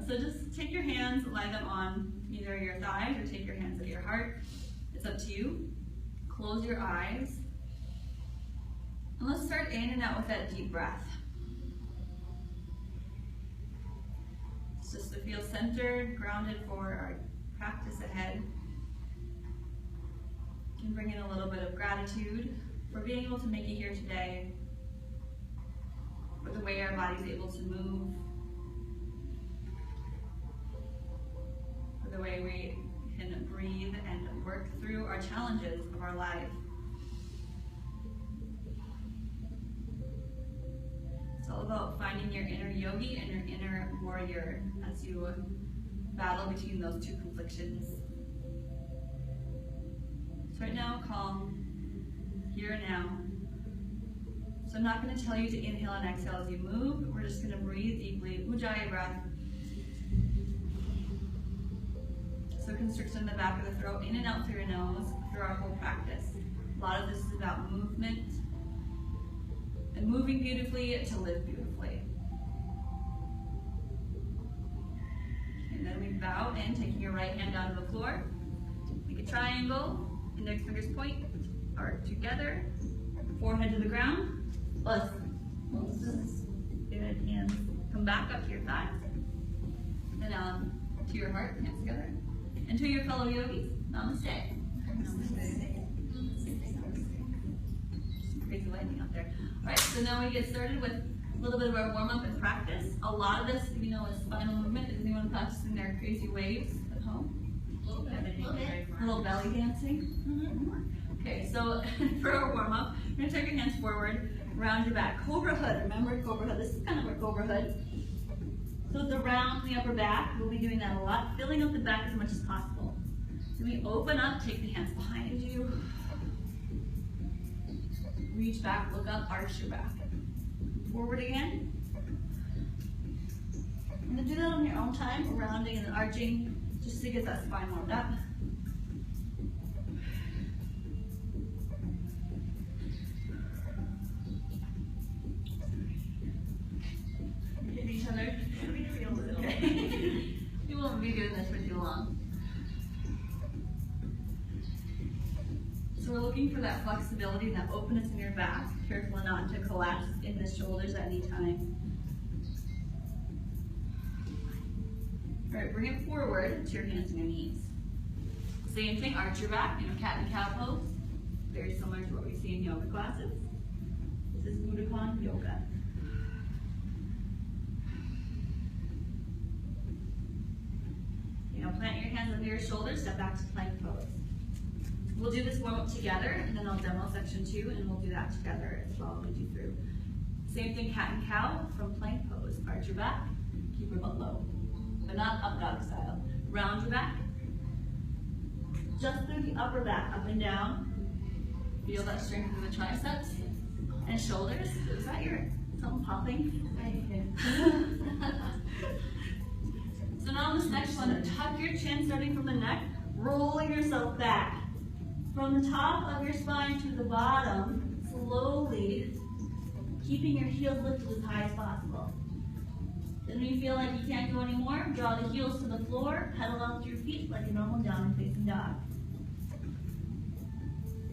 So just take your hands, lie them on either your thighs or take your hands at your heart. It's up to you. Close your eyes. And let's start in and out with that deep breath. It's just to feel centered, grounded for our practice ahead. You can bring in a little bit of gratitude for being able to make it here today, for the way our body's able to move, for the way we can breathe and work through our challenges of our life. It's all about finding your inner yogi and your inner warrior as you battle between those two conflictions. So right now, calm, here and now. So I'm not going to tell you to inhale and exhale as you move. We're just going to breathe deeply, Ujjayi breath. So constriction in the back of the throat, in and out through your nose, through our whole practice. A lot of this is about movement and moving beautifully to live beautifully. And then we bow in, taking your right hand down to the floor. Make a triangle, index fingers point, heart together, forehead to the ground. Plus, good, hands come back up to your thighs. And down to your heart, hands together. And to your fellow yogis, namaste. Crazy lightning out there. All right, so now we get started with a little bit of our warm-up and practice. A lot of this, you know, is spinal movement. Is anyone practicing their crazy waves at home? A little belly dancing. Okay, so for our warm-up, you're gonna take your hands forward, round your back. Cobra hood, remember Cobra hood? This is kind of our Cobra hood. So it's around the upper back. We'll be doing that a lot, filling up the back as much as possible. Then we open up, take the hands behind you. Reach back, look up, arch your back. Forward again. And then do that on your own time, rounding and arching, just to get that spine warmed up. Hit each other. Okay. We won't be doing this for too long. So we're looking for that flexibility and that openness in your back. Careful not to collapse in the shoulders at any time. All right, bring it forward to your hands and your knees. Same thing, arch your back in a cat and cow pose. Very similar to what we see in yoga classes. This is Budokon yoga. Plant your hands under your shoulders, step back to plank pose. We'll do this warm up together, and then I'll demo section 2, and we'll do that together as well. Lead you through. Same thing, cat and cow from plank pose. Arch your back, keep your butt low, but not up dog style. Round your back, just through the upper back, up and down. Feel that strength in the triceps and shoulders. Is that your something popping? So now on this next one, tuck your chin starting from the neck, rolling yourself back. From the top of your spine to the bottom, slowly, keeping your heels lifted as high as possible. Then when you feel like you can't go anymore, draw the heels to the floor, pedal up to your feet like a normal down facing dog.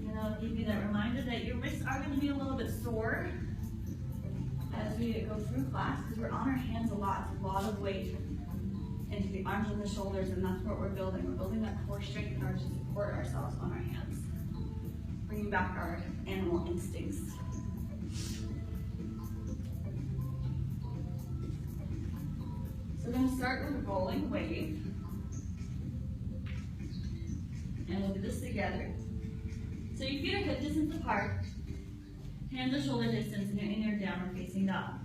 And I'll give you that reminder that your wrists are going to be a little bit sore as we go through class, because we're on our hands a lot. It's a lot of weight into the arms and the shoulders, and that's what we're building. We're building that core strength in order to support ourselves on our hands. Bringing back our animal instincts. So we're going to start with a rolling wave. And we'll do this together. So your feet are hip distance apart, hands are shoulder distance, and you're in your downward facing dog.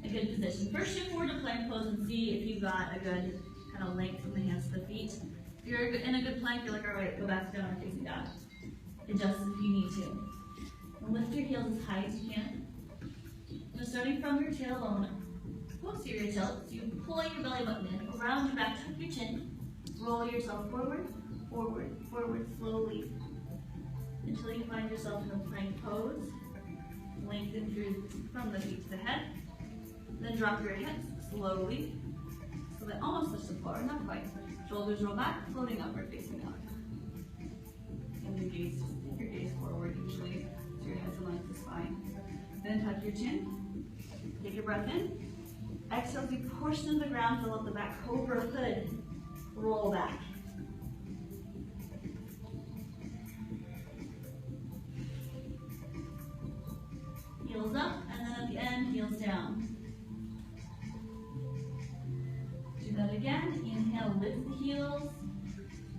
A good position. First shift forward to plank pose and see if you've got a good kind of length from the hands to the feet. If you're in a good plank, you're like, all right, go back to downward facing dog. Adjust if you need to. And lift your heels as high as you can. Now starting from your tailbone, posterior tilt, so you pull your belly button in, around your back, tuck your chin, roll yourself forward, forward, forward, slowly, until you find yourself in a plank pose. Lengthen through from the feet to the head. Then drop your hips slowly. But almost touch the floor, not quite. Shoulders roll back, floating upward facing dog. And your gaze, just take your gaze forward usually, so your head's in line with the spine. Then tuck your chin, take your breath in. Exhale, as you push to the ground, fill up the back, cobra hood, roll back. Heels up, and then at the end, heels down. Do that again. Inhale, lift the heels.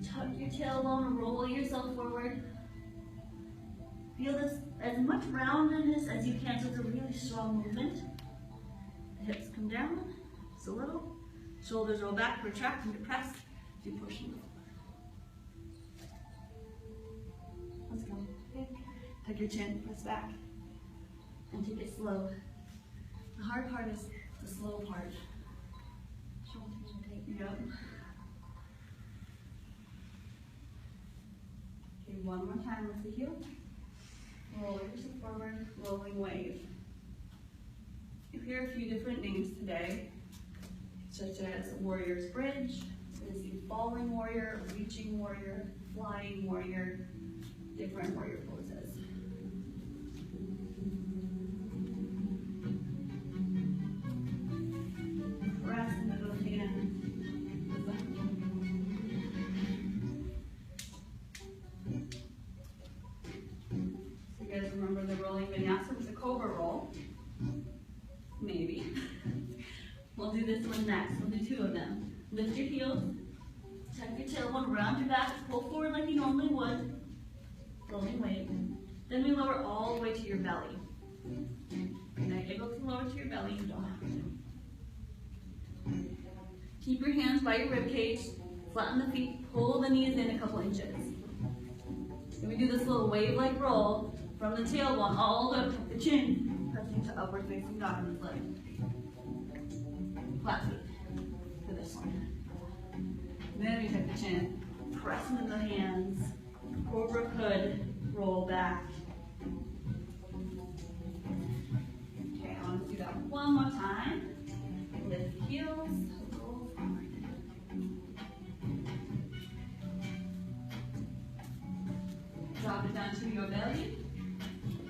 Tuck your tailbone, roll yourself forward. Feel this as much roundedness as you can, so it's a really strong movement. The hips come down, just a little. Shoulders roll back, retract and depress as you push and go. Let's go. Okay. Tuck your chin, press back. And take it slow. The hard part is the slow part. Shoulders take you up. Okay, one more time with the heel. Roll yourself forward, rolling wave. You hear a few different names today, such as warrior's bridge, there's the falling warrior, reaching warrior, flying warrior, different warrior poses. Press into those hands. So you guys remember the rolling vinyasa was a cobra roll? Maybe. We'll do this one next. We'll do two of them. Lift your heels, tuck your tailbone, round your back, pull forward like you normally would. Rolling wave. Then we lower all the way to your belly. You're not able to lower to your belly, you don't have to. Keep your hands by your rib cage, flatten the feet, pull the knees in a couple inches. Then we do this little wave-like roll from the tailbone all the way up the chin, pressing to upward facing dog on this leg. Flat feet for this one. Then we take the chin, press into the hands, cobra hood, roll back. Okay, I want to do that one more time. Lift the heels, roll forward. Drop it down to your belly.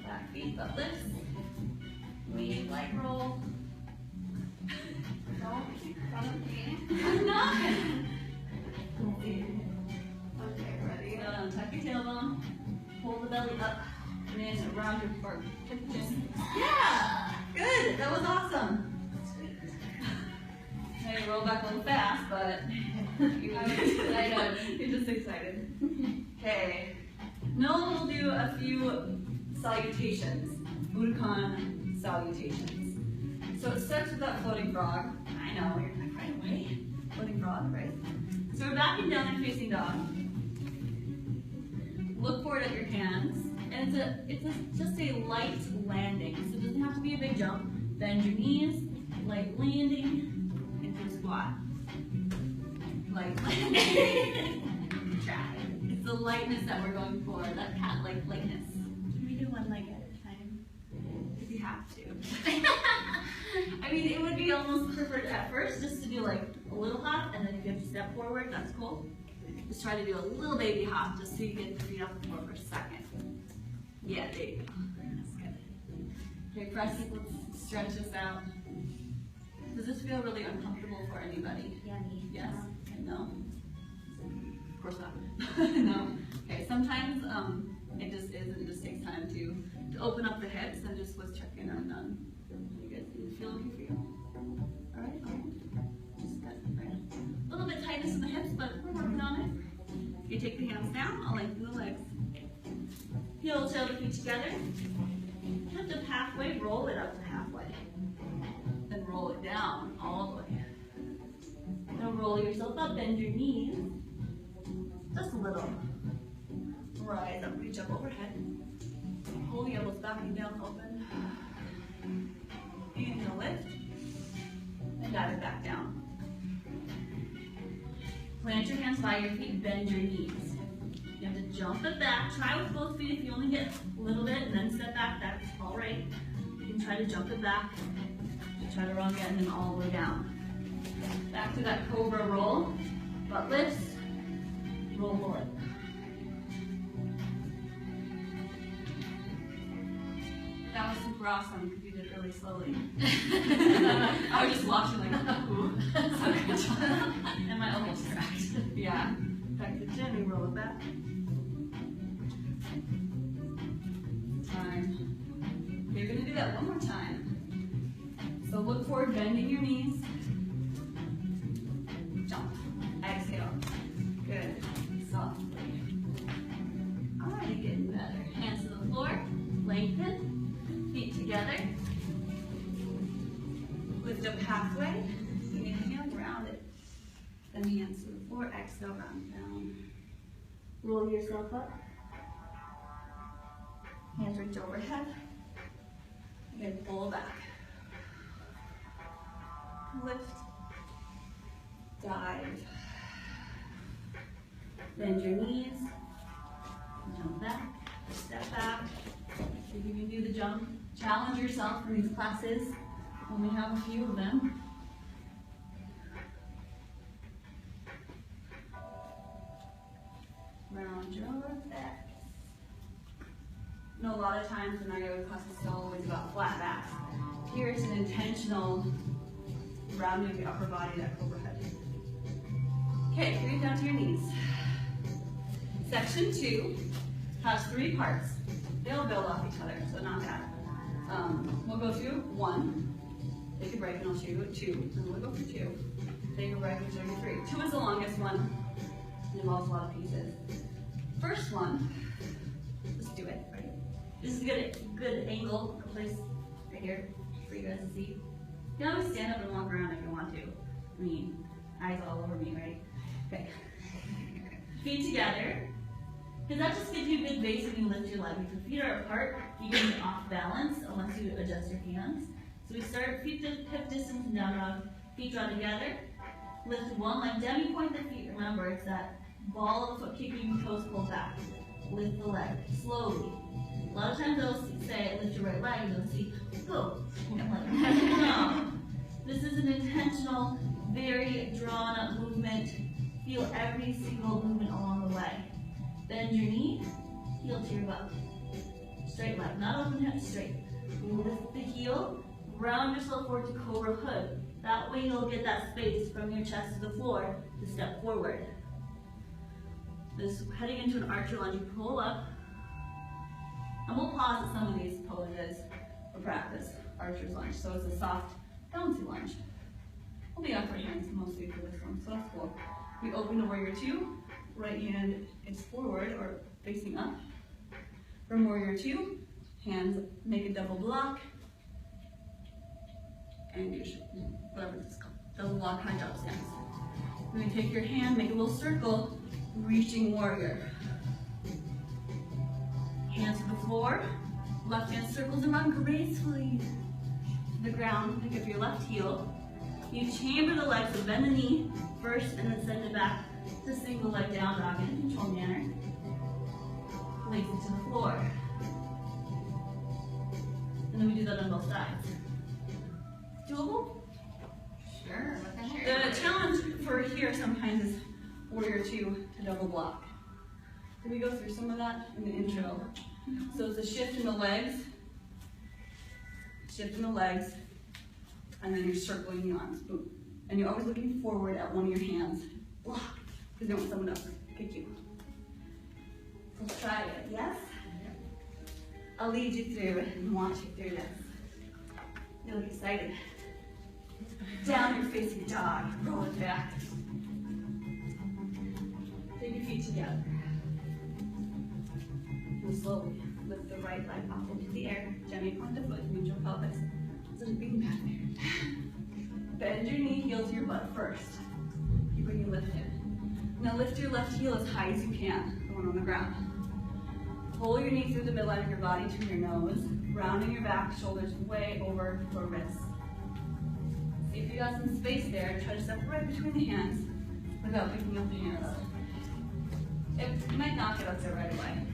Back feet, butt lifts. Wave like roll. Don't keep running. I'm not. Okay, ready? Tuck your tailbone. Pull the belly up. And then around your fork. Yeah! Good! That was awesome. Now you roll back a little fast, but I know, you're just excited. Okay. Now we'll do a few salutations. Budokon salutations. So it starts with that floating frog. I know, you're like, right away. Floating frog, right? So we're backing down and facing dog. Look forward at your hands. And it's just a light landing. So it doesn't have to be a big jump. Bend your knees, light landing, into a squat. Light landing. Try. It's the lightness that we're going for, that cat-like lightness. Can we do one leg at a time? If you have to. I mean, it would be almost preferred at first just to do like a little hop, and then if you have to step forward, that's cool. Just try to do a little baby hop just so you get your feet off the floor for a second. Yeah, there you go. That's good. Okay, press it, let's stretch this out. Does this feel really uncomfortable for anybody? Yeah, me. Yes? Okay, no? Of course not. No? Okay, sometimes it just is, and it just takes time to open up the hips and just let's check in on you guys. Does it feel okay for you? Alright, just good. Right. A little bit tightness in the hips, but we're working on it. You take the hands down, I'll lengthen the legs. Heel toe the feet together. Lift up halfway, roll it up to halfway. Then roll it down all the way. Now roll yourself up, bend your knees. Just a little. Rise up, reach up overhead. Pull the elbows back and down, open. Inhale, lift. And dive it back down. Plant your hands by your feet, bend your knees. You have to jump it back. Try with both feet if you only get a little bit and then step back, that's all right. You can try to jump it back. Try to roll again and then all the way down. Back to through that cobra roll. Butt lifts, roll bullet. That was super awesome because you did it really slowly. I was just watching like, ooh, so good job. And my elbows cracked. Yeah. Back to the chin, we roll it back. Time. You're gonna do that one more time. So look forward, bending your knees. Jump. Exhale. Good. Softly. Alright, getting better. Hands to the floor. Lengthen. Feet together. Lift up halfway. Inhale, ground it. Then hands to the floor. Exhale, round down. Roll yourself up. Hands reach overhead. Again, pull back. Lift. Dive. Bend your knees. Jump back. Step back. If you can do the jump, challenge yourself for these classes when we have a few of them. Round your back. I know a lot of times in our yoga classes it's always about flat backs. Here it's an intentional rounding of the upper body, that cobra head. Okay, bring it down to your knees. Section 2 has 3 parts. They all build off each other, so not bad. We'll go through 1, take a break, and I'll show you 2, and we'll go through 2. Take a break and show you 3. 2 is the longest one. It involves a lot of pieces. First one, let's do it, right? This is a good angle, a place right here for you guys to see. You can always stand up and walk around if you want to. I mean, eyes all over me, right? Okay. Feet together. Because that just gives you a good base when you lift your leg. If your feet are apart, you can be off balance unless you adjust your hands. So we start feet to hip distance and down dog. Feet draw together. Lift one leg. Demi point the feet. Remember, it's that ball of the foot kicking, toes pulled back. Lift the leg slowly. A lot of times they'll say lift your right leg and they'll see, go. No. This is an intentional, very drawn up movement. Feel every single movement along the way. Bend your knee, heel to your butt. Straight leg, not open hip, straight. Lift the heel, round yourself forward to cobra hood. That way you'll get that space from your chest to the floor to step forward. This heading into an archer lunge, you pull up. And we'll pause at some of these poses for practice. Archer's lunge, so it's a soft, bouncy lunge. We'll be upright hands mostly for this one, so that's cool. We open to warrior 2. Right hand is forward or facing up. From warrior 2, hands make a double block. And you should, whatever this is called, double block, high jump stance. Then we take your hand, make a little circle, reaching warrior. Hands to the floor, left hand circles and run gracefully to the ground. Pick up your left heel. You chamber the legs, so bend the knee first and then send it back to single leg down dog in a controlled manner. Place it to the floor. And then we do that on both sides. Doable? Sure. The challenge for here sometimes is warrior 2 to double block. Did we go through some of that in the intro? So it's a shift in the legs, and then you're circling the arms. Boom. And you're always looking forward at one of your hands. Block. Because you don't want someone else to kick you. So let's try it, yes? I'll lead you through it and watch you through this. You look excited. Down you're facing dog. Roll it back. Take your feet together. And slowly lift the right leg up into the air. Gently point the foot, move your pelvis. So just being back there. Bend your knee, heel to your butt first. Keep when you lift it. Now lift your left heel as high as you can, the one on the ground. Pull your knee through the midline of your body to your nose, rounding your back, shoulders way over your wrists. See if you got some space there. Try to step right between the hands without picking up the hands. You might not get up there right away.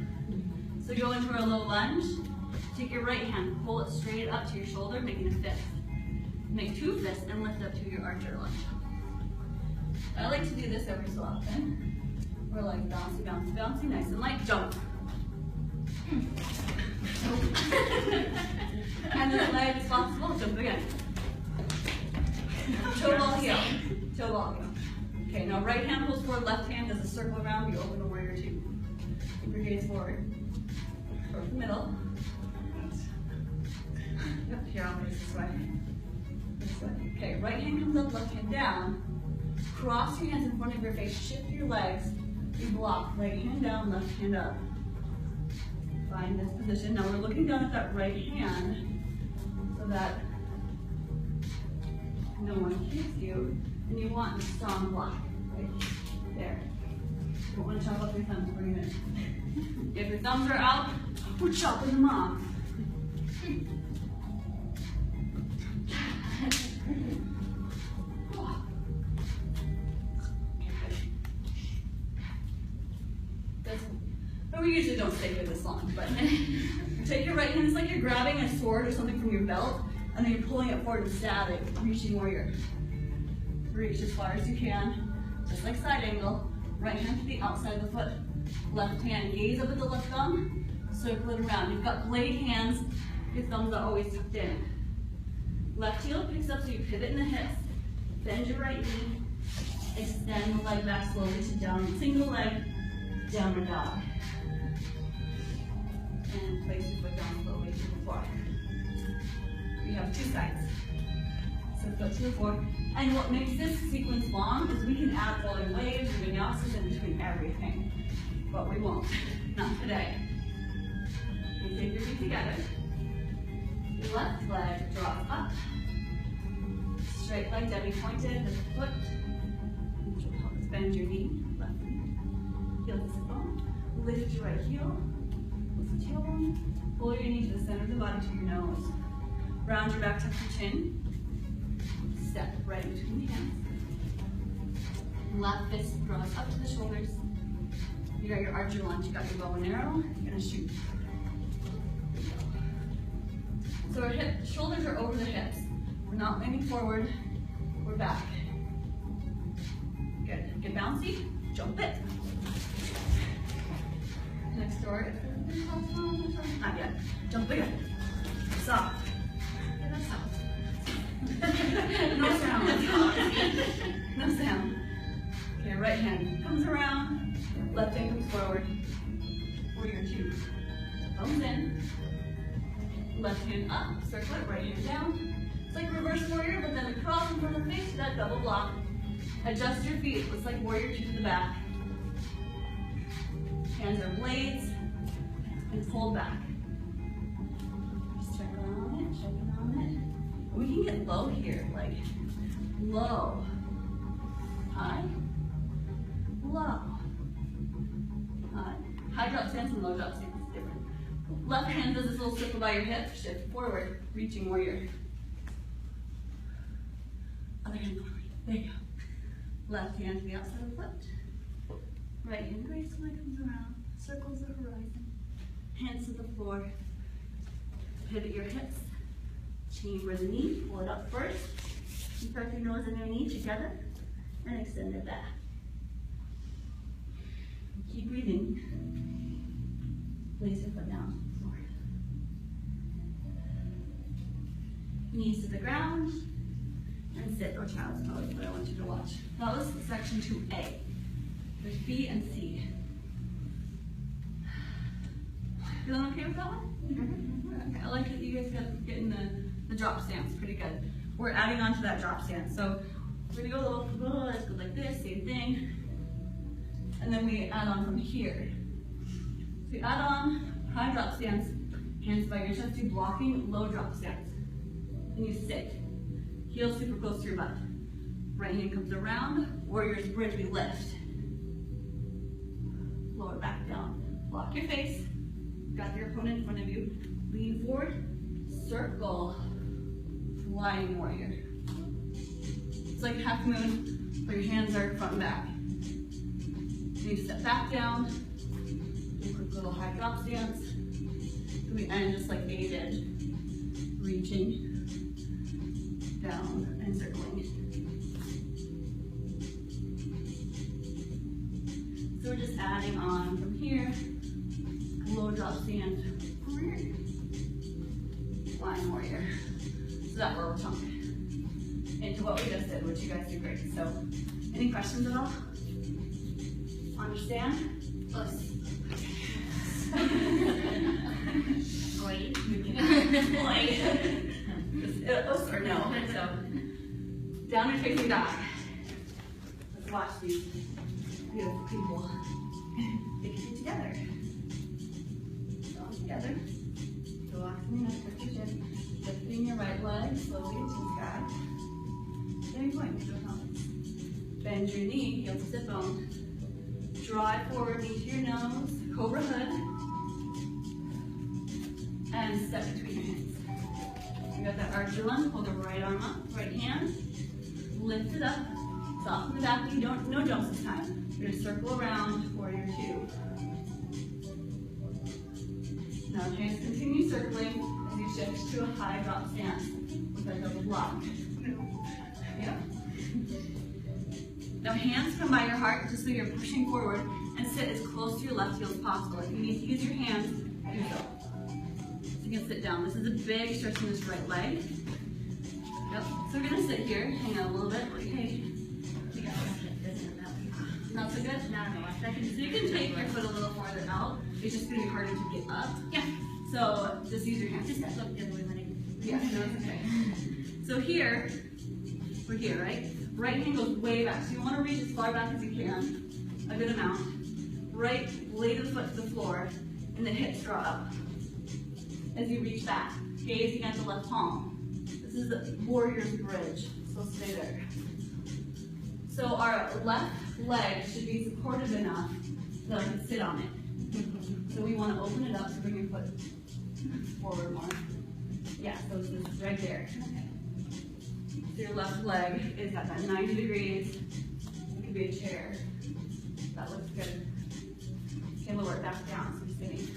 So go into our low lunge. Take your right hand, pull it straight up to your shoulder, making a fist. Make 2 fists and lift up to your archer lunge. I like to do this every so often. We're like bouncy, bouncy, bouncy, nice and light, jump. And then light as possible, jump again. Toe ball heel, toe ball heel. Okay, now right hand pulls forward, left hand does a circle around, you open to warrior two. Keep your gaze forward. Towards the middle. Yep, here I'll face this way. This way. Okay, right hand comes up, left hand down. Cross your hands in front of your face, shift your legs. You block, right hand down, left hand up. Find this position. Now we're looking down at that right hand so that no one hits you. And you want a strong block, right there. You don't want to chop up your thumbs for a minute. If your thumbs are out, we're chopping them off. We usually don't stay here this long, but take your right hand, it's like you're grabbing a sword or something from your belt, and then you're pulling it forward and stabbing, reaching warrior. Reach as far as you can, just like side angle. Right hand to the outside of the foot. Left hand, gaze up at the left thumb, circle it around. You've got blade hands, your thumbs are always tucked in. Left heel picks up so you pivot in the hips. Bend your right knee, extend the leg back slowly to down, single leg, downward dog. And place your foot down slowly to the floor. We have two sides. So foot to the floor. And what makes this sequence long is we can add floating waves or vinyasas in between everything. But we won't. Not today. And take your feet together. Your left leg draws up. Straight leg, Debbie pointed, the foot. Bend your knee, left knee. Heel to sit bone. Lift your right heel. Lift your tailbone. Pull your knee to the center of the body to your nose. Round your back, tuck your chin. Step right between the hands. Left fist draws up to the shoulders. You got your archer lunge, you got your bow and arrow. You're gonna shoot. So our shoulders are over the hips. We're not leaning forward, we're back. Good, get bouncy, jump it. Next door, not yet. Jump again. Soft. Yeah, that's soft. No sound. No sound. Okay, right hand comes around, left hand comes forward. Warrior two. Thumbs in. Left hand up, circle it, right hand down. It's like reverse warrior, but then across in front of the face to that double block. Adjust your feet, it's like warrior two to the back. Hands are blades, and pull back. Just check on it, checking on it. We can get low here, like low, high, low, high. High drop stance and low drop stance is different. Left hand does this little circle by your hip, shift forward, reaching warrior. Other hand forward, there you go. Left hand to the outside of the foot. Right hand gracefully comes around, circles the horizon. Hands to the floor. Pivot your hips. Chamber the knee, pull it up first. Tuck your nose and your knee together, and extend it back. Keep breathing. Place your foot down. Forward. Knees to the ground, and sit or child's pose, what I want you to watch. That was section 2A. There's B and C. Feeling okay with that one? Mm-hmm. Okay. I like that you guys got getting the drop stance pretty good. We're adding on to that drop stance. So we're gonna go a little, let's go like this, same thing. And then we add on from here. So you add on, high drop stance, hands by your chest, you blocking, low drop stance. And you sit. Heels super close to your butt. Right hand comes around, warrior's bridge, we lift. Lower back down. Block your face. Got your opponent in front of you. Lean forward, circle, flying warrior. It's like half moon, where your hands are front and back. You step back down, do a quick little high drop stance. We end just like aided, reaching down and circling. So we're just adding on from here, low drop stand, flying warrior. So that we're chunking into what we just did, which you guys do great. So, any questions at all? Understand? Us. Oi. Us or no? So, downward facing dog. Let's watch these beautiful people. Take your feet together. Draw together. Relaxing your neck, your chin. Lifting your right leg slowly to the sky. Then point to the pelvis. Bend your knee, heel to sit bone. Drive forward, knee to your nose, cobra hood. And step between your hands. You got that archer lunge, hold the right arm up, right hand. Lift it up, soften the back knee, no jumps this time. You're gonna circle around, warrior two. Now hands continue circling as you shift to a high drop stance with a double block. Yeah. Now hands come by your heart just so you're pushing forward and sit as close to your left heel as possible. If you need to use your hands, do so. So you can sit down. This is a big stretch in this right leg. Yep. So we're gonna sit here, hang out a little bit. Okay. Not so good? No, a second. So you can take your foot a little farther out. It's just gonna be harder to get up. Yeah. So just use your hands. Just look the other way when Yeah, no, it's okay. So here, we're here, right? Right hand goes way back. So you want to reach as far back as you can, a good amount. Right blade of the foot to the floor, and the hips draw up. As you reach back, gazing at the left palm. This is the warrior's bridge, so stay there. So our left leg should be supported enough that I can sit on it. So we want to open it up to bring your foot forward more. Yeah, so this is right there. So your left leg is at that 90 degrees. It could be a chair. That looks good. Okay, lower it back down, so you're sitting.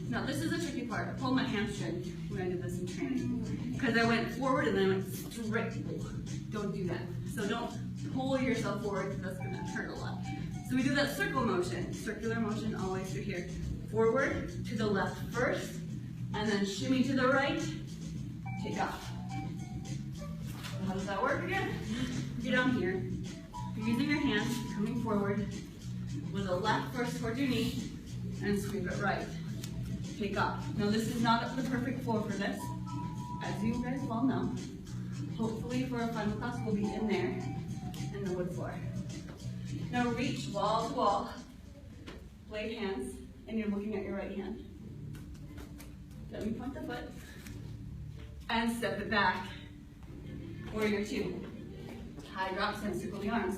Now this is a tricky part. I pulled my hamstring when I did this in training. Because I went forward and then I went straight. Don't do that. So don't pull yourself forward because that's gonna hurt a lot. So we do that circle motion, circular motion always through here. Forward to the left first, and then shimmy to the right, take off. How does that work again? Get down here. You're using your hands, coming forward with the left first towards your knee, and sweep it right. Take off. Now this is not the perfect floor for this, as you guys well know. Hopefully for our final class we'll be in there, in the wood floor. Now reach wall to wall, blade hands, and you're looking at your right hand. Let me point the foot, and step it back. Warrior two. High drops and circle the arms.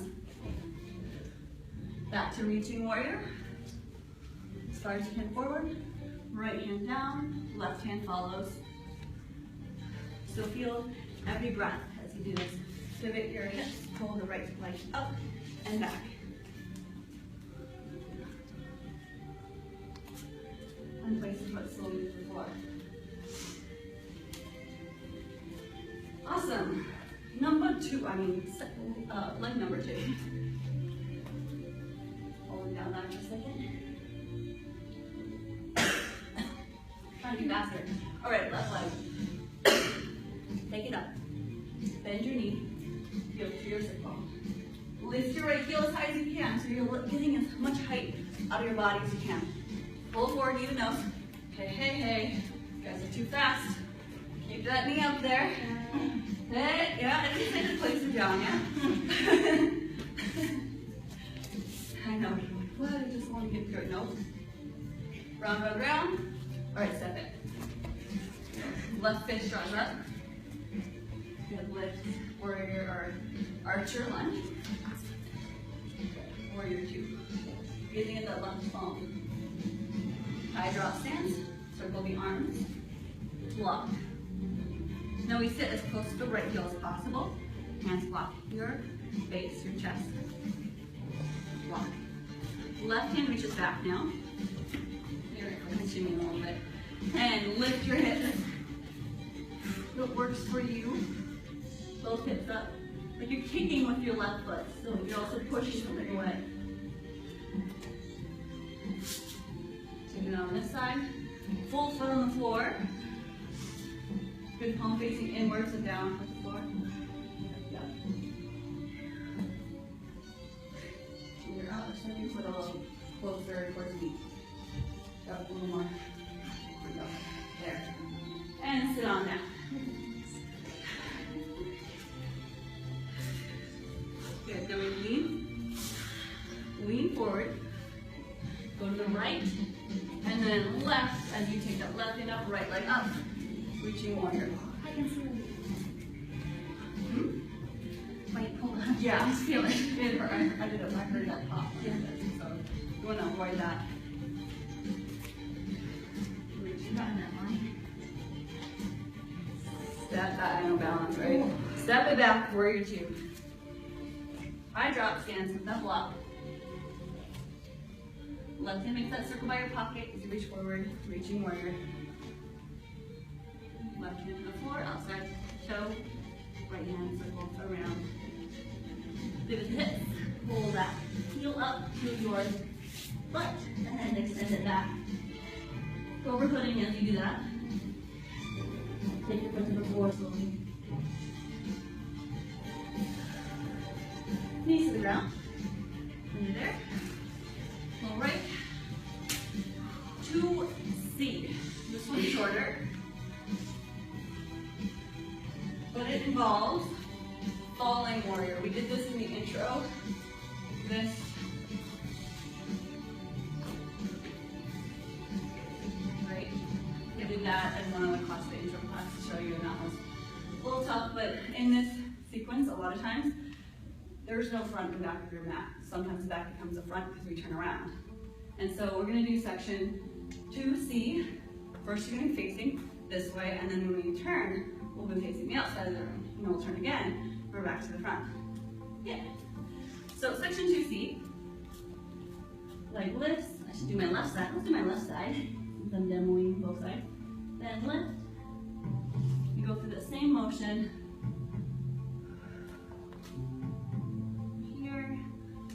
Back to reaching warrior. As far as you can forward. Right hand down, left hand follows. So feel every breath as you do this. Pivot your hips, pull the right leg up and back. And place the foot slowly to the floor. Awesome. Leg number two. Holding down that for a second. Trying to be faster. All right, left leg. Take it up. Bend your knee. Go to your circle. Lift your right heel as high as you can, so you're getting as much height out of your body as you can. Pull forward, knee to nose. Hey, hey, hey. You guys are too fast. Keep that knee up there. Hey, yeah, I just need to place it down, yeah? I know. What? I just want to get through it. Nope. Round, round, round. All right, step it. Left fist draws up. Good lift, warrior or archer lunge. Warrior two. Gazing at that left palm. High drop stance. Circle the arms. Block. Now we sit as close to the right heel as possible. Hands block your base, your chest. Block. Left hand reaches back now. Here, shimmy a little bit. And lift your hips. What works for you. Both hips up. Like you're kicking with your left foot, so you're also pushing something away. Take it on this side. Full foot on the floor. Good palm facing inwards and down towards the floor. Yeah. Your other side, you put a little closer towards the knee. Got a little more. There we go. There. And sit on now. Good. Then we lean forward. Go to the right, and then left as you take that left hand up, right leg up. Reaching warrior. I can see it. Wait, hold on. Yeah, I feel it. It hurt. I heard that pop. Yeah. So you want to avoid that. Reaching back. Step that, I know balance, right? Step it back, warrior two. I drop stance with that block. Left hand makes that circle by your pocket as you reach forward, reaching warrior. Left hand to the floor, outside toe, right hand circle around. Pivot hips, pull that heel up to your butt, and then extend it back. Overhooding as you do that. Take your foot to the floor slowly. Knees to the ground. Under there. All right. 2C. This one's shorter. But it involves falling warrior. We did this in the intro. This. Right. We did that as one of the class, the intro class, to show you, and that was a little tough, but in this sequence, a lot of times, there's no front and back of your mat. Sometimes the back becomes the front because we turn around. And so we're going to do section 2C. First you're going to be facing this way, and then when we turn, we'll be facing the outside of the room. And then we'll turn again, we're back to the front. Yeah. So section 2C. Leg lifts. I should do my left side. Let's do my left side. Since I'm demoing both sides. Then lift. You go through the same motion.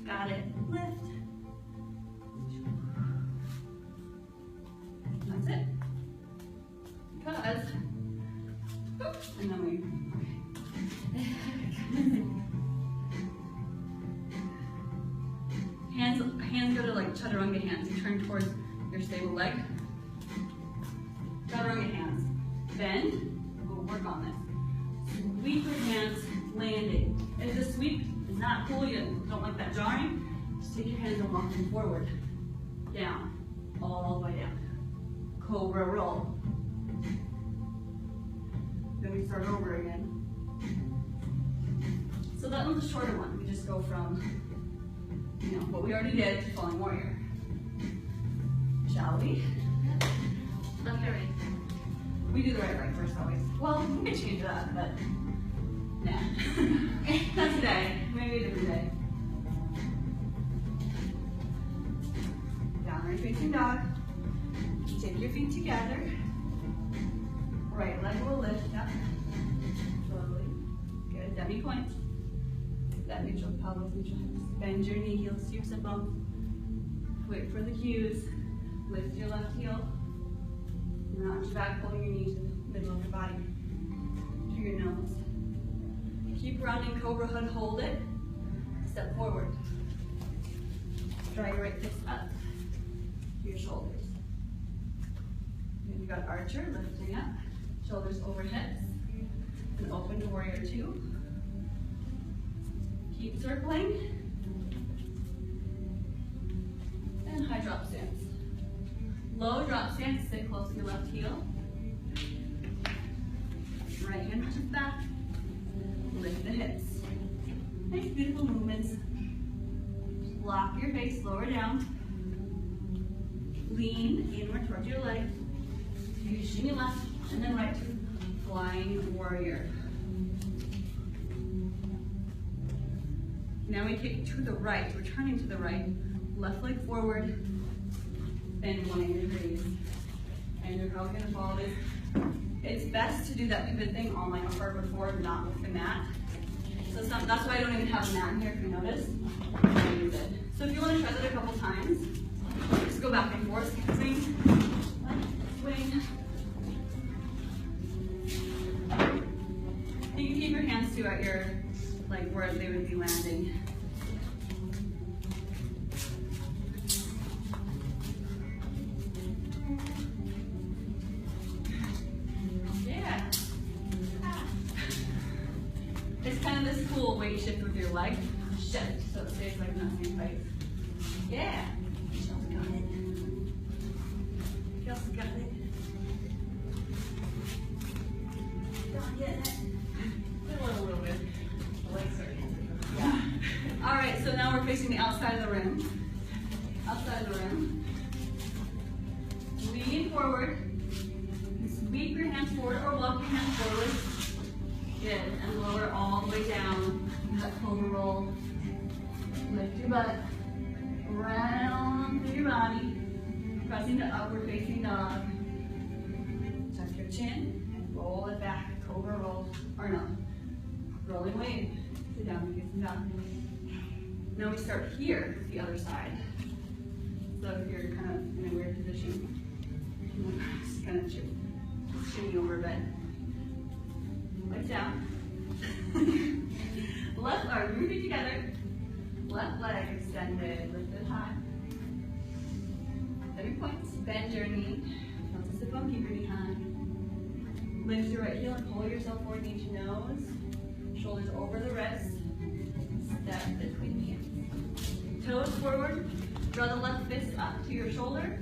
Got it. Lift. That's it. Because, and then we, hands go to like chaturanga hands. You turn towards your stable leg. Chaturanga hands. Bend. We'll work on this. Sweep your hands, landing. If the sweep is not cool, you don't like that jarring, just take your hands and walk them forward. Down. All the way down. Cobra roll. Then we start over again. So that one's a shorter one. We just go from, what we already did to falling warrior. Shall we? Left or right? We do the right first always. Well, we can change that, but nah. Not today. Maybe a different day. Downward facing dog. Take your feet together. Right leg will lift up. Slowly. Good. Demi point. That neutral pelvis, neutral hips. Bend your knee, heels to your sit bones. Wait for the cues. Lift your left heel. And arch back, pulling your knee to the middle of your body. To your nose. Keep rounding cobra hood, hold it. Step forward. Draw your right fist up to your shoulders. Then you got archer, lifting up. Shoulders over hips. And open to warrior two. Keep circling. And high drop stance. Low drop stance, sit close to your left heel. Right hand touches back. Lift the hips. Nice, beautiful movements. Lock your base, lower down. Lean inward towards your leg. You shin your left, and then right to flying warrior. Now we kick to the right, we're turning to the right. Left leg forward, bend 180 degrees. And you're probably gonna follow this. It's best to do that pivot thing on like a hardwood floor, not with the mat. So that's why I don't even have a mat here, if you notice. I use it. So if you want to try that a couple times, just go back and forth, swing, swing. You can keep your hands too at your, like where they would be landing. Yeah. It's kind of this cool weight shift with your leg. Shift, so it stays like in that same place. Yeah. Michelle's got it. Michelle's got it. Don't get it. A little bit. The legs are. Yeah. All right, so now we're facing the outside of the rim. Outside of the rim. Lean forward. Sweep your hands forward or walk your hands forward. Good, and lower all the way down. That cobra roll. Lift your butt. Round through your body. Pressing to upward facing dog. Tuck your chin and roll it back. Cobra roll. Or no. Rolling wave. Sit down facing dog. Now we start here, the other side. So if you're kind of in a weird position, just kind of shimmy over a bit. Legs down. Left arm, move it together. Left leg extended, lifted high. 30 points. Bend your knee. Don't just sit bone, keep your knee high. Lift your right heel and pull yourself forward, knee to nose. Shoulders over the wrist. Step between the hands. Toes forward. Draw the left fist up to your shoulder.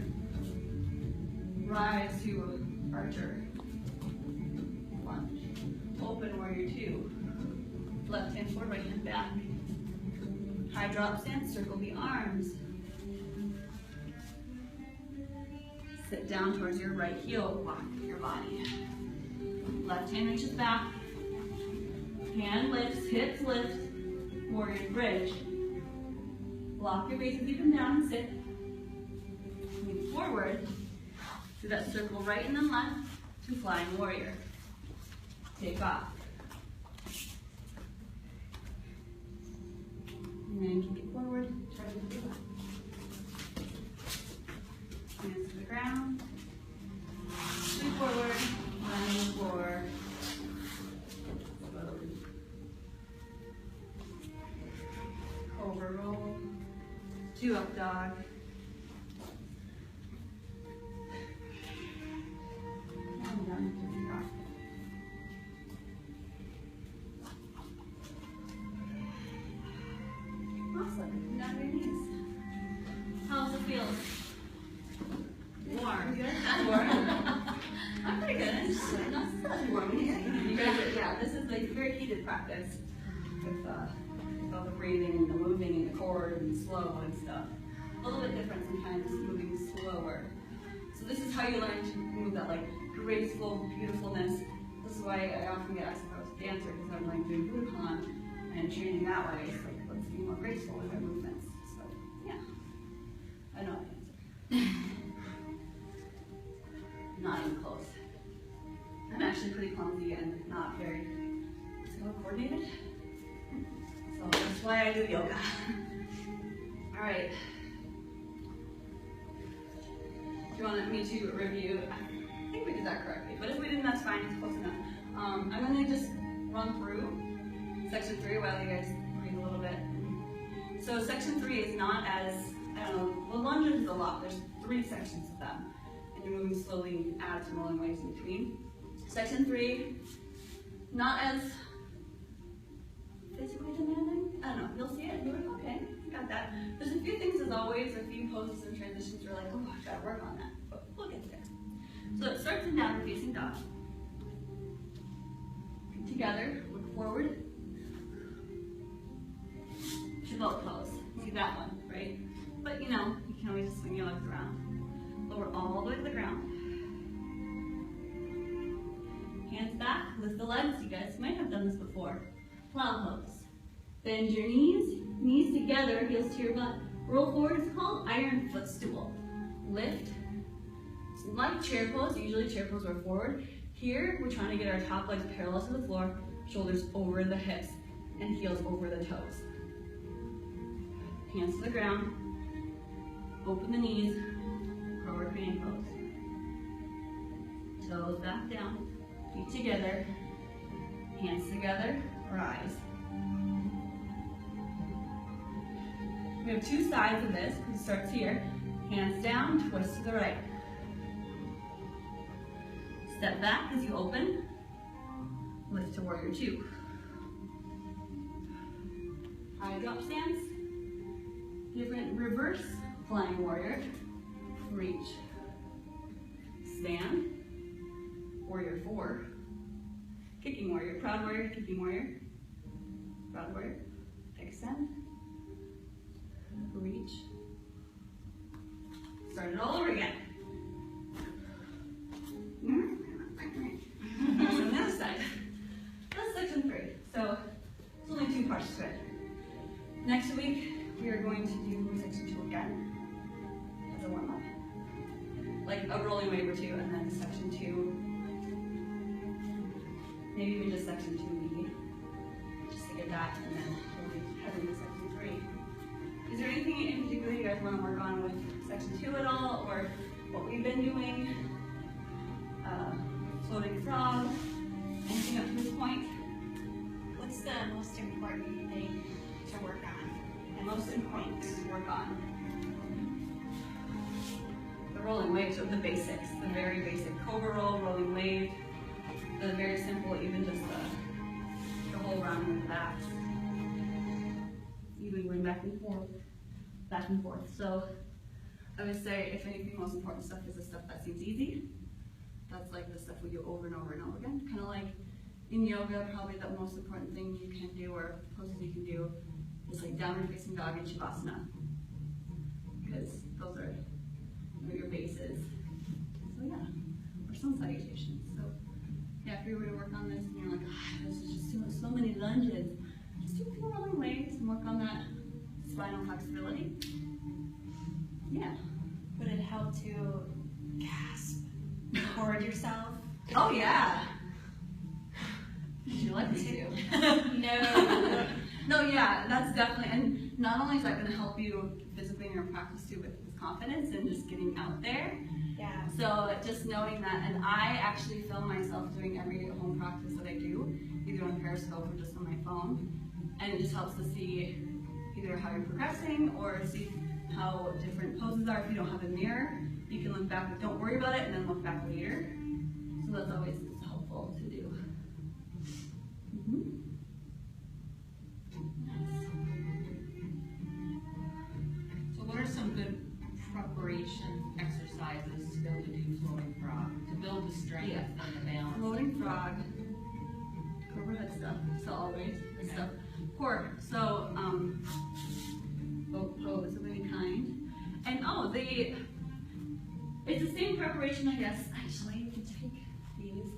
Rise to archer. Lunge. Open warrior two. Left hand forward, right hand back. High drop stance, circle the arms. Sit down towards your right heel, walk your body. Left hand reaches back. Hand lifts, hips lift. Warrior bridge. Block your base as you come down and sit. Move forward. Do that circle right and then left to flying warrior. Take off. And then kick it forward. Try to do that. Hands to the ground. Sweep forward. Land on the floor. Slowly. Cobra roll. Two up dog. And down to the rock. Awesome. Down your knees. How's it feel? Warm. Good. Warm. I'm pretty good. Not so warm. You guys are, yeah, this is like very heated practice with all the breathing and the moving and the core and slow and stuff. A little bit different sometimes, moving slower. So this is how you learn to move that like graceful beautifulness. This is why I often get asked if I was a dancer, because I'm like doing Budokon and training that way. It's like, let's be more graceful with our movements. So yeah, I know I answer. Not even close. I'm actually pretty clumsy and not very coordinated. So that's why I do yoga. All right. Do you want me to review? I think we did that correctly, but if we didn't, that's fine. It's close enough. I'm going to just run through section 3 while you guys breathe a little bit. So section 3 is not as, I don't know, well, lunges is a lot. There's 3 sections of them. And you're moving slowly and add some rolling waves in between. Section 3, not as physically demanding. I don't know, you'll see it and you're like, okay, I got that. There's a few things as always, a few poses and transitions you're like, oh, I gotta work on that, but we'll get there. So it starts in downward facing dog. Together, look forward. Develop pose. See that one, right? But you know, you can always just swing your legs around. Lower all the way to the ground. Hands back, lift the legs. You guys might have done this before. Plow pose. Bend your knees, knees together, heels to your butt. Roll forward, it's called iron footstool. Lift. It's like chair pose, usually chair pose we're forward. Here, we're trying to get our top legs parallel to the floor, shoulders over the hips. and heels over the toes. Hands to the ground, open the knees, forward crane pose. Toes back down, feet together, hands together, rise. We have two sides of this. It starts here, hands down, twist to the right. Step back as you open, lift to warrior two. High drop stance, different reverse flying warrior, reach, stand, warrior four, kicking warrior, proud warrior, kicking warrior, proud warrior, extend, reach, start it all over again. On the other side. That's section 3. So it's only 2 parts to it. Next week we are going to do section 2 again as a warm-up. Like a rolling wave or 2, and then section 2. Maybe even just section 2B. Just to get that, and then we'll be heading to section 3. Is there anything in particular you guys want to work on with section 2 at all, or what we've been doing? Floating frog, anything up to this point? What's the most important thing to work on? And most important thing to work on? The rolling waves are the basics, the very basic cobra roll, rolling wave, the very simple, even just the whole round with the backs. Even going back and forth, back and forth. So I would say, if anything, most important stuff is the stuff that seems easy. That's like the stuff we do over and over and over again. Kind of like in yoga, probably the most important thing you can do, or poses you can do, is like downward facing dog and Shavasana. Because those are your bases. So yeah, or sun salutations. So yeah, if you were to work on this and you're like, this is just so many lunges, just do a few rolling waves and work on that spinal flexibility. Yeah. Would it help to gasp? Record yourself? Oh yeah. Would you like me to? No. No, yeah, that's definitely, and not only is that going to help you physically in your practice too with confidence and just getting out there. Yeah. So just knowing that, and I actually film myself doing every home practice that I do, either on Periscope or just on my phone, and it just helps to see either how you're progressing or see how different poses are. If you don't have a mirror, you can look back, but don't worry about it, and then look back later. So that's always helpful to do. So what are some good preparation exercises to be able to do floating frog, to build the strength and the balance? Floating frog, cobra head stuff, so always this stuff. Core, so pose of any kind. And it's the same preparation, I guess. Actually, you can take these.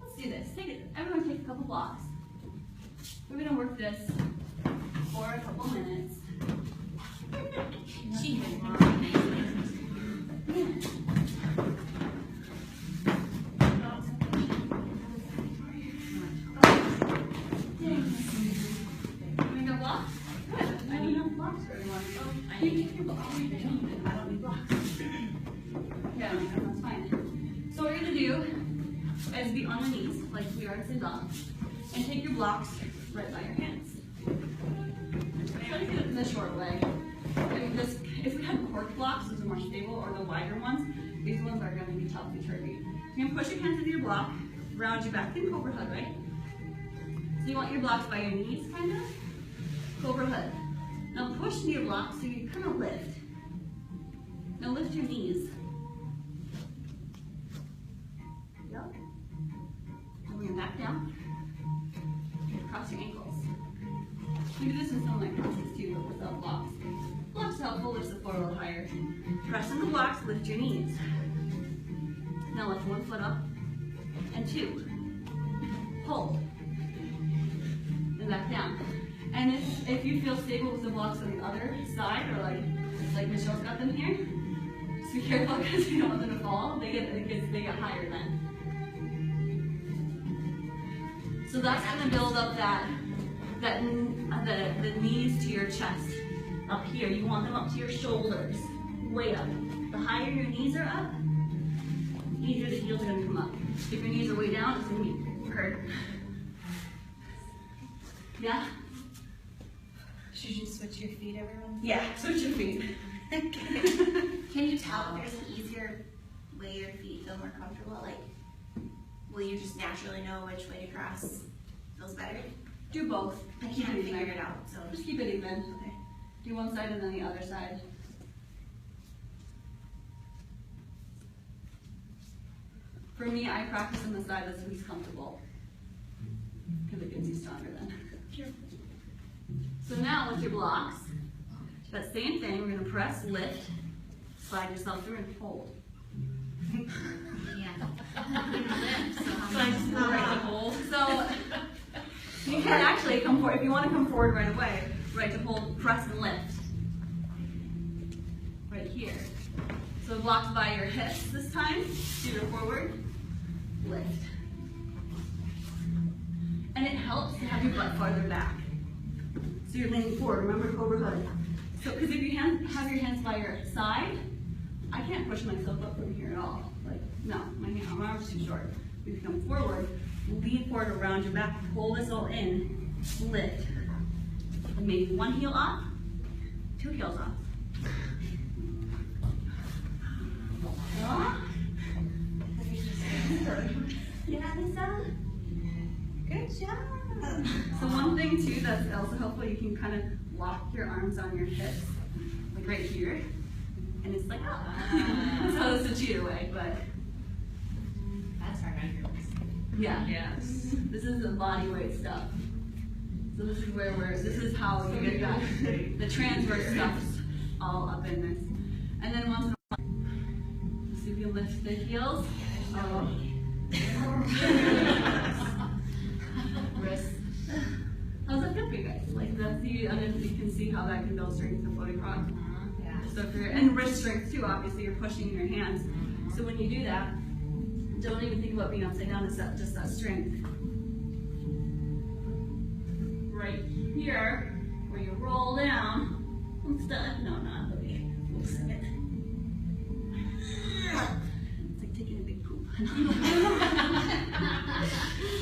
Let's do this. Everyone take a couple blocks. We're gonna work this for a couple minutes. She We got blocks? Good. I need enough blocks for everyone. You can take your blocks. I don't need blocks. Yeah, that's fine. So what we're gonna do is be on the knees, like we are at dog, and take your blocks right by your hands. Try to do it in the short way. I mean, if we have cork blocks, those are more stable, or the wider ones, these ones are gonna be topsy-turvy. You're gonna push your hands into your block, round you back in cobra hug, right? So you want your blocks by your knees, kind of. Cobra hug. Now push into your block so you kind of lift. Now lift your knees. Yep. And bring them back down. Cross your ankles. We do this in some of my classes too, but without blocks. Blocks helpful, lift the floor a little higher. Press in the blocks, lift your knees. Now lift one foot up and two. Hold. And back down. And if you feel stable with the blocks on the other side, or like Michelle's got them here, just be careful because you don't want them to fall. They get higher then. So that's going to build up that the knees to your chest. Up here, you want them up to your shoulders, way up. The higher your knees are up, the easier the heels are gonna come up. If your knees are way down, it's gonna be hurt. Yeah? Should you switch your feet, everyone? Yeah, switch your feet. Can you tell if there's an easier way your feet feel more comfortable? Like, will you just naturally know which way to cross feels better? Do both. I can't figure it out, so Just keep it even. okay. Do one side and then the other side. For me, I practice on the side that's least comfortable, because it gets you stronger then. So now with your blocks, that same thing, we're gonna press, lift, slide yourself through and hold. Yeah. Slide just pull right to hold. So you can actually come forward, if you wanna come forward right away, right to hold, press and lift. Right here. So blocked by your hips this time, scooter forward, lift. And it helps to have your butt farther back. So you're leaning forward, remember Cobra Hood. So, because if you have your hands by your side, I can't push myself up from here at all. Like, no, my arm's too short. If you come forward, lean forward around your back, pull this all in, lift. And maybe one heel off, two heels off. Yeah, Lisa. Good job. So one thing too that's also helpful, you can kind of lock your arms on your hips, like right here, and it's like, oh. So it's a cheater way, but That's our hundreds. yeah. Yes. This is the body weight stuff. So this is where this is how you get that, the transverse stuff's all up in this. And then once in a while, see if you lift the heels. Oh. Wrist. How's that feel for you guys? Like that's you can see how that can build strength of body rock. Yeah. So if you're, and wrist strength too, obviously you're pushing your hands. So when you do that, don't even think about being upside down, it's just that strength. Right here, where you roll down, no, not the way. Looks like it. It's like taking a big poop.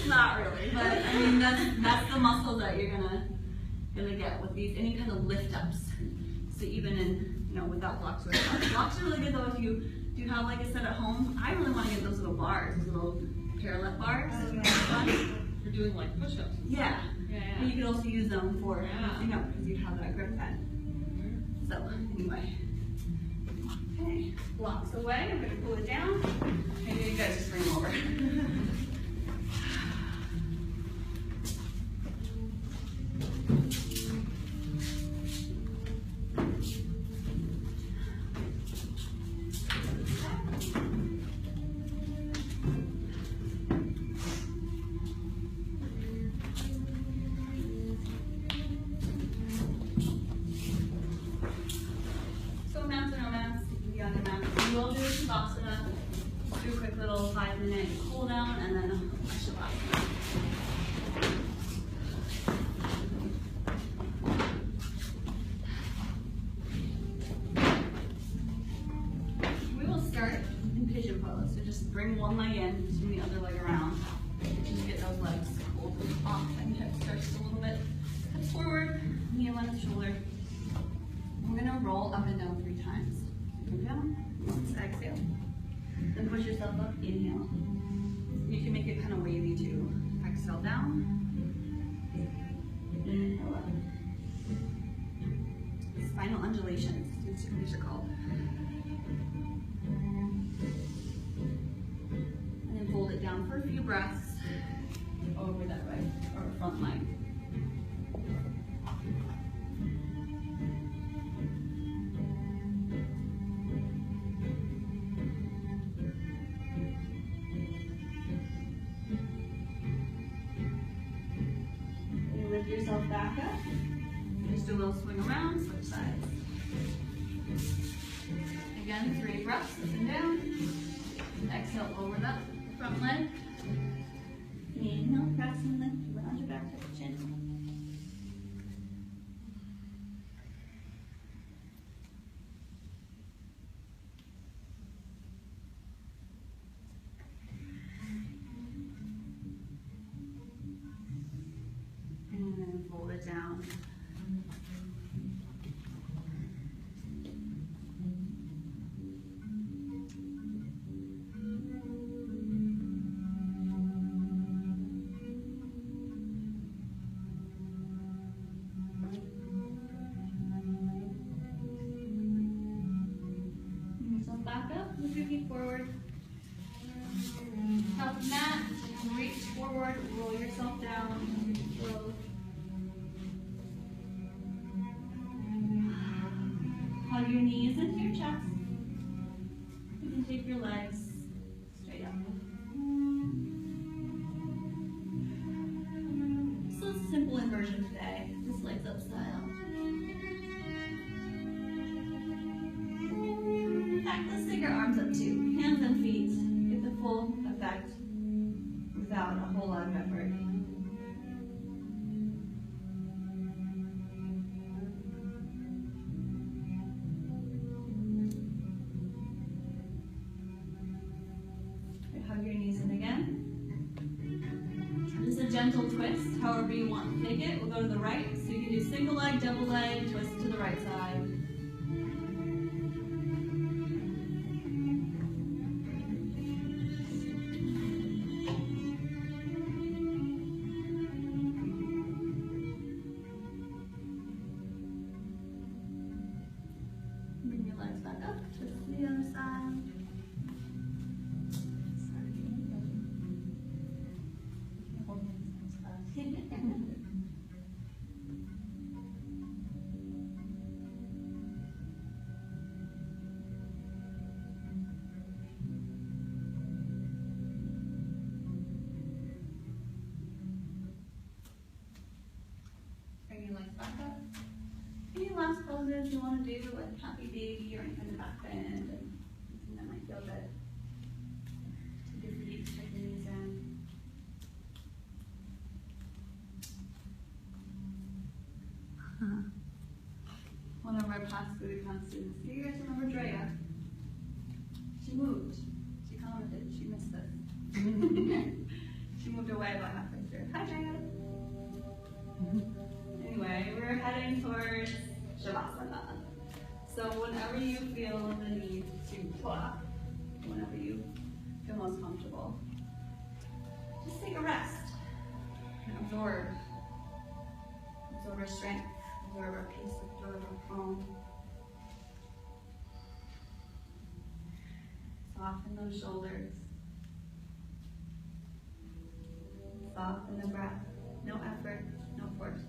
Not really, but I mean that's the muscle that you're gonna get with these any kind of lift ups. So even in without blocks or without. Blocks are really good though if you do have like a set at home. I really want to get those little bars, those little parallel bars. We're doing like push-ups. Yeah. Yeah. But you could also use them for Yeah. because you'd have that grip then. So anyway. Okay, blocks away, I'm gonna pull it down. Maybe you guys just bring them over. So mats or no mats, you can be on your mat. We will do a Shavasana. Do a quick little 5-minute cool down and then a Shavasana. We will start in pigeon pose. So just bring one leg in, swing the other leg around. Just get those legs pulled off and hips stretched a little bit. Hips forward, knee on the shoulder. We're gonna roll up and down 3 times. Go down, once, exhale. Then push yourself up, inhale. You can make it kind of wavy too. Exhale down. Inhale up. Spinal undulations, these are called. And then fold it down for a few breaths over that right or front leg. Lift yourself back up. Just do a little swing around, switch sides. Again, 3 breaths up and down. Exhale over that front leg. Inhale, press and lift around your back to the chin. hold it down. Bring yourself back up, lift your feet forward. Top of mat, reach forward, roll yourself down, slow. Hug your knees into your chest. You can take your legs straight up. So it's a simple inversion today, this legs up style. In fact, let's take our arms up too, hands and feet. Get the full effect without a whole lot of effort. Hug your knees in again. Just a gentle twist, however you want to take it. We'll go to the right, so you can do single leg, double leg, twist to the right side. Bring your legs back up, twist to the other side. Bring your legs back up. Any last poses you want to do, like happy baby or any kind of back bend, and something that might feel good. Take your feet, check your knees in. One of our past Budokon students, do you guys remember Drea? She moved. She commented, she missed it. She moved away about halfway through. Hi, Drea. Anyway, we're heading towards Shavasana. So whenever you feel the need to clap, whenever you feel most comfortable, just take a rest and absorb our strength, absorb our peace, absorb our calm. Soften those shoulders. Soften the breath. No effort, no force.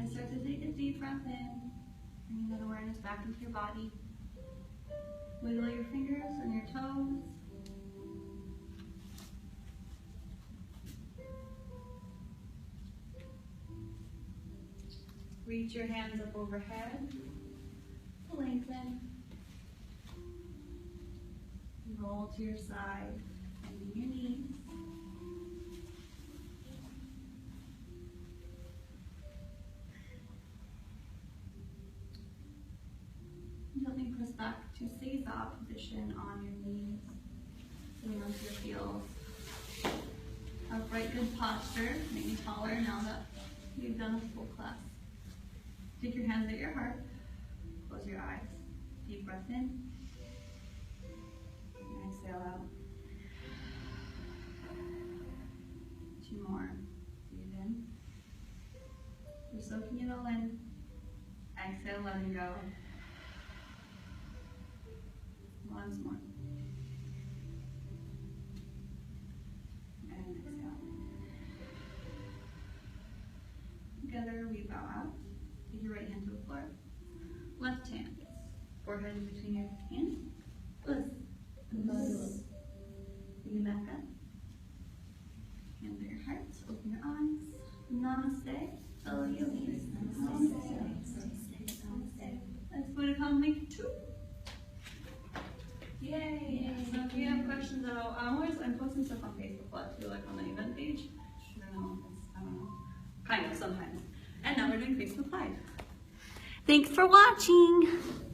Start to take a deep breath in, bringing that awareness back into your body. Wiggle your fingers and your toes. Reach your hands up overhead. Lengthen. Roll to your side, bending your knees. Gently press back to Seiza position on your knees, sitting onto your heels. Upright, good posture, maybe taller now that you've done a full class. Take your hands at your heart, close your eyes. Deep breath in, and exhale out. 2 more. Breathe in. You're soaking it all in. Exhale, letting go. Once more. And exhale. Together we bow out. Take your right hand to the floor. Left hand. Forehead in between your hands. Buzz. Buzz. Bring it back up. Hands at your hearts. Open your eyes. Namaste. Fellow yogis. Namaste. Namaste. Let's Budokon link 2. Yay! So if you have questions at all, I'm posting stuff on Facebook a lot too, like on the event page. I don't know, kind of sometimes. And now we're doing Facebook Live. Thanks for watching!